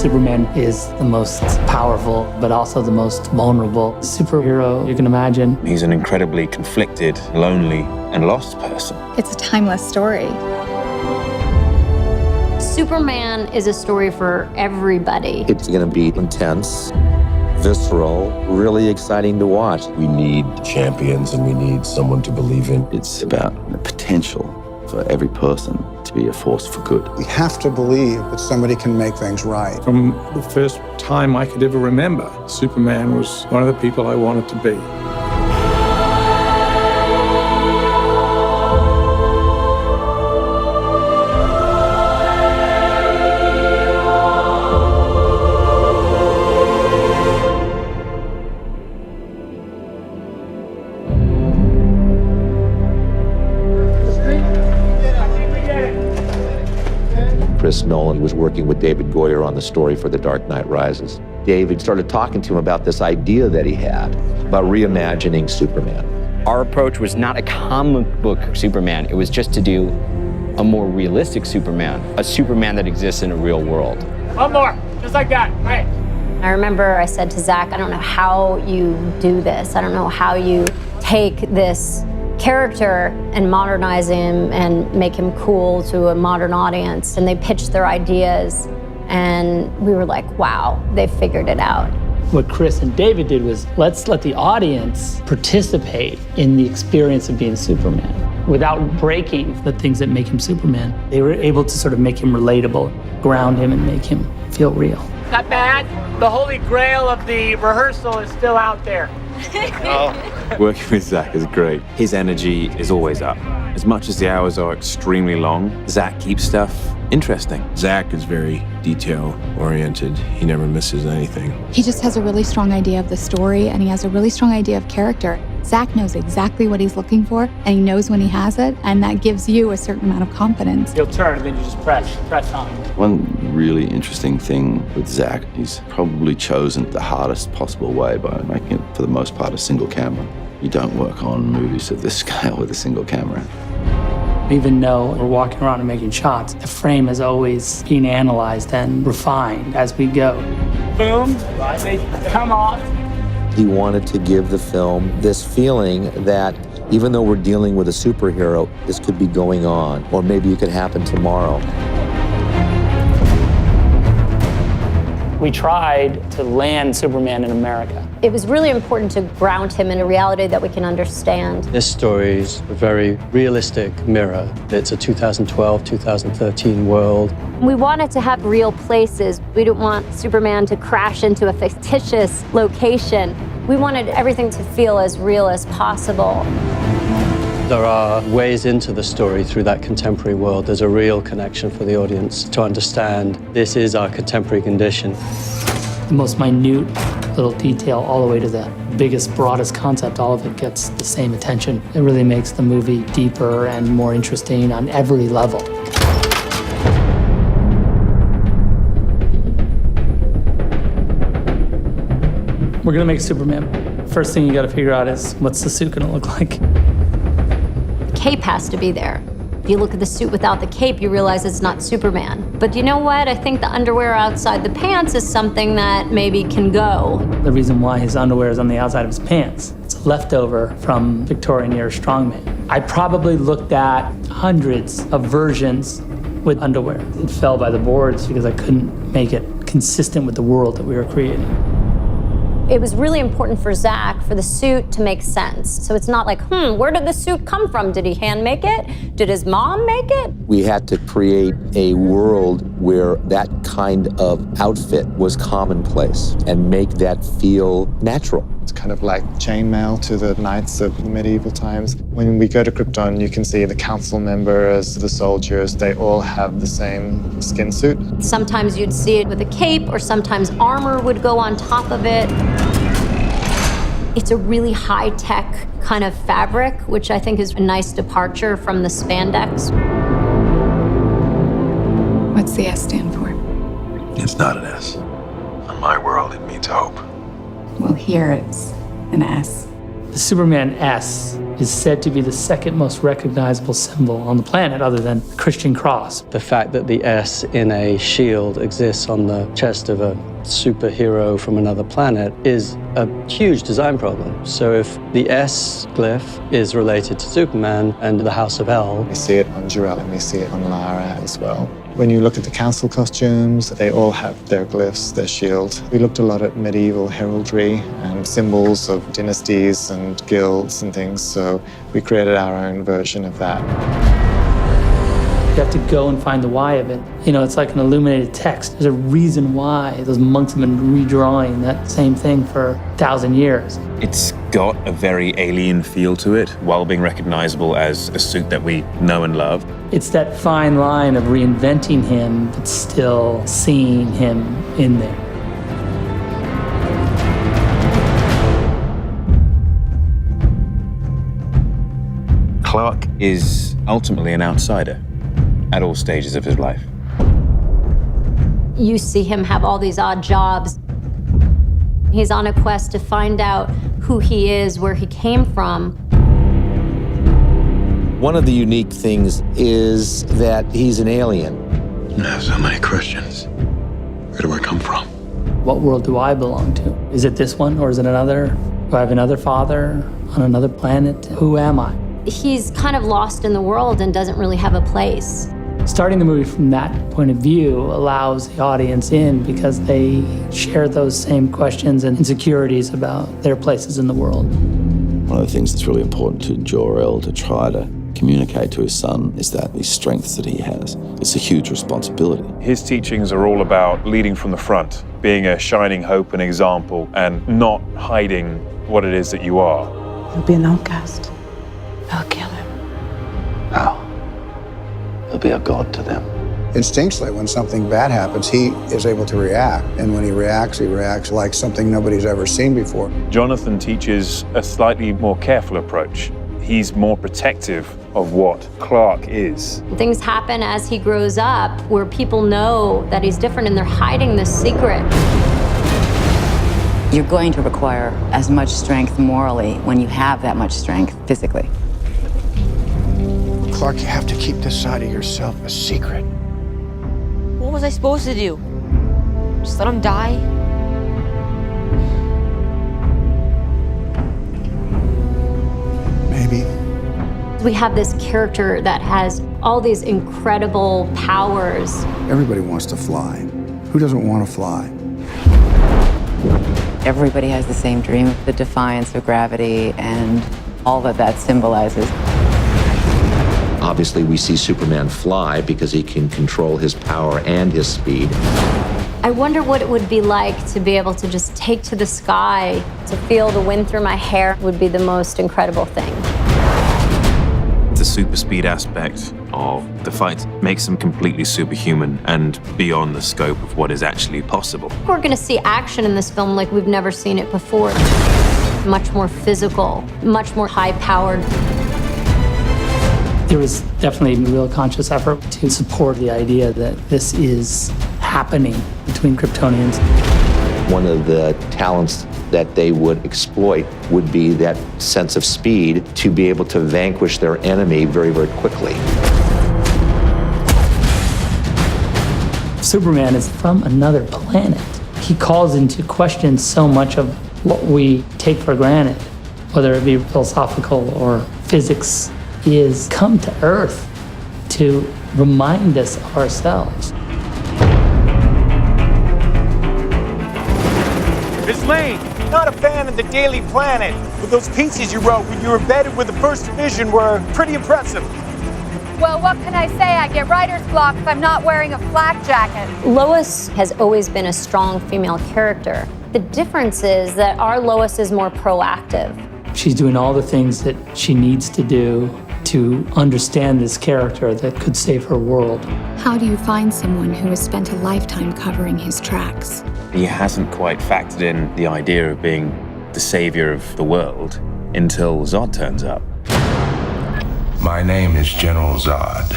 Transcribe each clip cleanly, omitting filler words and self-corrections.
Superman is the most powerful, but also the most vulnerable superhero you can imagine. He's an incredibly conflicted, lonely, and lost person. It's a timeless story. Superman is a story for everybody. It's going to be intense, visceral, really exciting to watch. We need champions and we need someone to believe in. It's about the potential for every person to be a force for good. We have to believe that somebody can make things right. From the first time I could ever remember, Superman was one of the people I wanted to be. Chris Nolan was working with David Goyer on the story for The Dark Knight Rises. David started talking to him about this idea that he had about reimagining Superman. Our approach was not a comic book Superman. It was just to do a more realistic Superman, a Superman that exists in a real world. One more, just like that, right. I remember I said to Zach, I don't know how you do this. I don't know how you take this character and modernize him and make him cool to a modern audience. And they pitched their ideas and we were like, wow, they figured it out. What Chris and David did was, let's let the audience participate in the experience of being Superman without breaking the things that make him Superman. They were able to sort of make him relatable, ground him, and make him feel real. Not bad. The holy grail of the rehearsal is still out there. Working with Zach is great. His energy is always up. As much as the hours are extremely long, Zach keeps stuff interesting. Zach is very detail-oriented. He never misses anything. He just has a really strong idea of the story, and he has a really strong idea of character. Zach knows exactly what he's looking for, and he knows when he has it, and that gives you a certain amount of confidence. You'll turn, and then you just press on. One really interesting thing with Zach, he's probably chosen the hardest possible way by making it, for the most part, a single camera. You don't work on movies of this scale with a single camera. Even though we're walking around and making shots, the frame is always being analyzed and refined as we go. Boom, they come off. He wanted to give the film this feeling that even though we're dealing with a superhero, this could be going on, or maybe it could happen tomorrow. We tried to land Superman in America. It was really important to ground him in a reality that we can understand. This story is a very realistic mirror. It's a 2012, 2013 world. We wanted to have real places. We didn't want Superman to crash into a fictitious location. We wanted everything to feel as real as possible. There are ways into the story through that contemporary world. There's a real connection for the audience to understand this is our contemporary condition. The most minute little detail all the way to the biggest, broadest concept, all of it gets the same attention. It really makes the movie deeper and more interesting on every level. We're gonna make Superman. First thing you gotta figure out is, what's the suit gonna look like? Cape has to be there. If you look at the suit without the cape, you realize it's not Superman. But you know what? I think the underwear outside the pants is something that maybe can go. The reason why his underwear is on the outside of his pants, it's a leftover from Victorian era strongman. I probably looked at hundreds of versions with underwear. It fell by the boards because I couldn't make it consistent with the world that we were creating. It was really important for Zach for the suit to make sense. So it's not like, where did the suit come from? Did he hand make it? Did his mom make it? We had to create a world where that kind of outfit was commonplace and make that feel natural. It's kind of like chainmail to the knights of the medieval times. When we go to Krypton, you can see the council members, the soldiers, they all have the same skin suit. Sometimes you'd see it with a cape, or sometimes armor would go on top of it. It's a really high-tech kind of fabric, which I think is a nice departure from the spandex. What's the S stand for? It's not an S. In my world, it means hope. Well, here it's an S. The Superman S is said to be the second most recognizable symbol on the planet other than the Christian cross. The fact that the S in a shield exists on the chest of a superhero from another planet is a huge design problem. So if the S glyph is related to Superman and the House of El, we see it on Jor-El and we see it on Lara as well. When you look at the council costumes, they all have their glyphs, their shield. We looked a lot at medieval heraldry and symbols of dynasties and guilds and things, so we created our own version of that. You have to go and find the why of it. You know, it's like an illuminated text. There's a reason why those monks have been redrawing that same thing for 1,000 years. It's got a very alien feel to it, while being recognizable as a suit that we know and love. It's that fine line of reinventing him, but still seeing him in there. Clark is ultimately an outsider at all stages of his life. You see him have all these odd jobs. He's on a quest to find out who he is, where he came from. One of the unique things is that he's an alien. I have so many questions. Where do I come from? What world do I belong to? Is it this one or is it another? Do I have another father on another planet? Who am I? He's kind of lost in the world and doesn't really have a place. Starting the movie from that point of view allows the audience in because they share those same questions and insecurities about their places in the world. One of the things that's really important to Jor-El to try to communicate to his son is that these strengths that he has. It's a huge responsibility. His teachings are all about leading from the front, being a shining hope and example, and not hiding what it is that you are. He'll be an outcast. I'll kill him. How? He'll be a god to them. Instinctually, when something bad happens, he is able to react. And when he reacts like something nobody's ever seen before. Jonathan teaches a slightly more careful approach. He's more protective of what Clark is. Things happen as he grows up where people know that he's different and they're hiding this secret. You're going to require as much strength morally when you have that much strength physically. Clark, you have to keep this side of yourself a secret. What was I supposed to do? Just let him die? Maybe. We have this character that has all these incredible powers. Everybody wants to fly. Who doesn't want to fly? Everybody has the same dream, the defiance of gravity and all that that symbolizes. Obviously, we see Superman fly because he can control his power and his speed. I wonder what it would be like to be able to just take to the sky, to feel the wind through my hair would be the most incredible thing. The super speed aspect of the fight makes them completely superhuman and beyond the scope of what is actually possible. We're going to see action in this film like we've never seen it before. Much more physical, much more high-powered. There was definitely a real conscious effort to support the idea that this is happening between Kryptonians. One of the talents that they would exploit would be that sense of speed to be able to vanquish their enemy very, very quickly. Superman is from another planet. He calls into question so much of what we take for granted, whether it be philosophical or physics. He has come to Earth to remind us of ourselves. Miss Lane, not a fan of the Daily Planet, but those pieces you wrote when you were embedded with the First Division were pretty impressive. Well, what can I say? I get writer's block if I'm not wearing a flak jacket. Lois has always been a strong female character. The difference is that our Lois is more proactive. She's doing all the things that she needs to do to understand this character that could save her world. How do you find someone who has spent a lifetime covering his tracks? He hasn't quite factored in the idea of being the savior of the world until Zod turns up. My name is General Zod.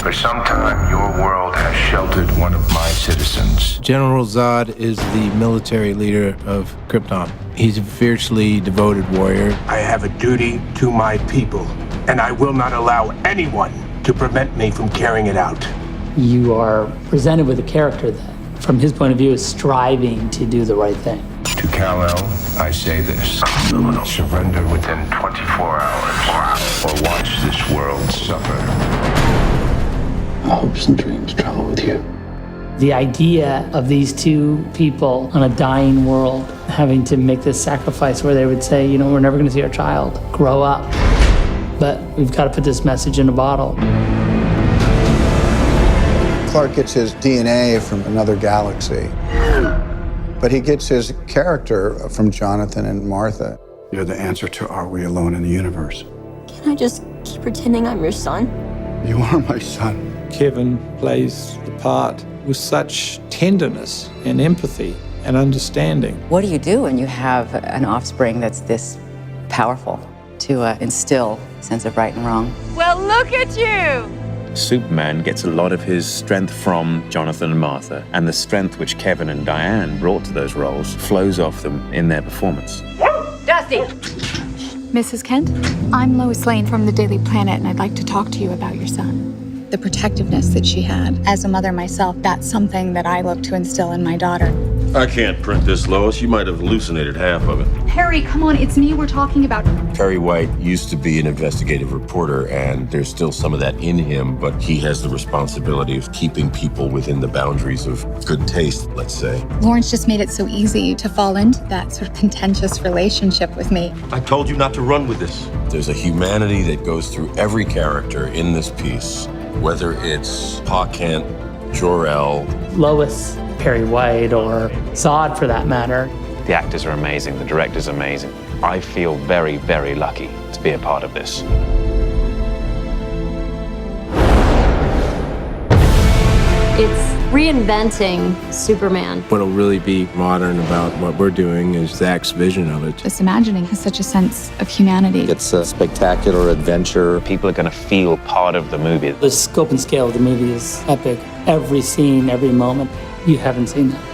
For some time, your world has sheltered one of my citizens. General Zod is the military leader of Krypton. He's a fiercely devoted warrior. I have a duty to my people, and I will not allow anyone to prevent me from carrying it out. You are presented with a character that, from his point of view, is striving to do the right thing. To Kal-El, I say this. Surrender within 24 hours, or watch this world suffer. My hopes and dreams travel with you. The idea of these two people on a dying world having to make this sacrifice where they would say, you know, we're never going to see our child grow up, but we've got to put this message in a bottle. Clark gets his DNA from another galaxy, but he gets his character from Jonathan and Martha. You're the answer to are we alone in the universe? Can I just keep pretending I'm your son? You are my son. Kevin plays the part with such tenderness and empathy and understanding. What do you do when you have an offspring that's this powerful to instill a sense of right and wrong? Well, look at you! Superman gets a lot of his strength from Jonathan and Martha, and the strength which Kevin and Diane brought to those roles flows off them in their performance. Dusty! Mrs. Kent, I'm Lois Lane from the Daily Planet, and I'd like to talk to you about your son. The protectiveness that she had. As a mother myself, that's something that I look to instill in my daughter. I can't print this, Lois. You might have hallucinated half of it. Harry, come on, it's me we're talking about. Perry White used to be an investigative reporter, and there's still some of that in him, but he has the responsibility of keeping people within the boundaries of good taste, let's say. Lawrence just made it so easy to fall into that sort of contentious relationship with me. I told you not to run with this. There's a humanity that goes through every character in this piece, whether it's Pa Kent, Jor-El, Lois, Perry White, or Zod for that matter. The actors are amazing, the director's amazing. I feel very, very lucky to be a part of this. It's reinventing Superman. What'll really be modern about what we're doing is Zach's vision of it. This imagining has such a sense of humanity. It's a spectacular adventure. People are going to feel part of the movie. The scope and scale of the movie is epic. Every scene, every moment, you haven't seen that.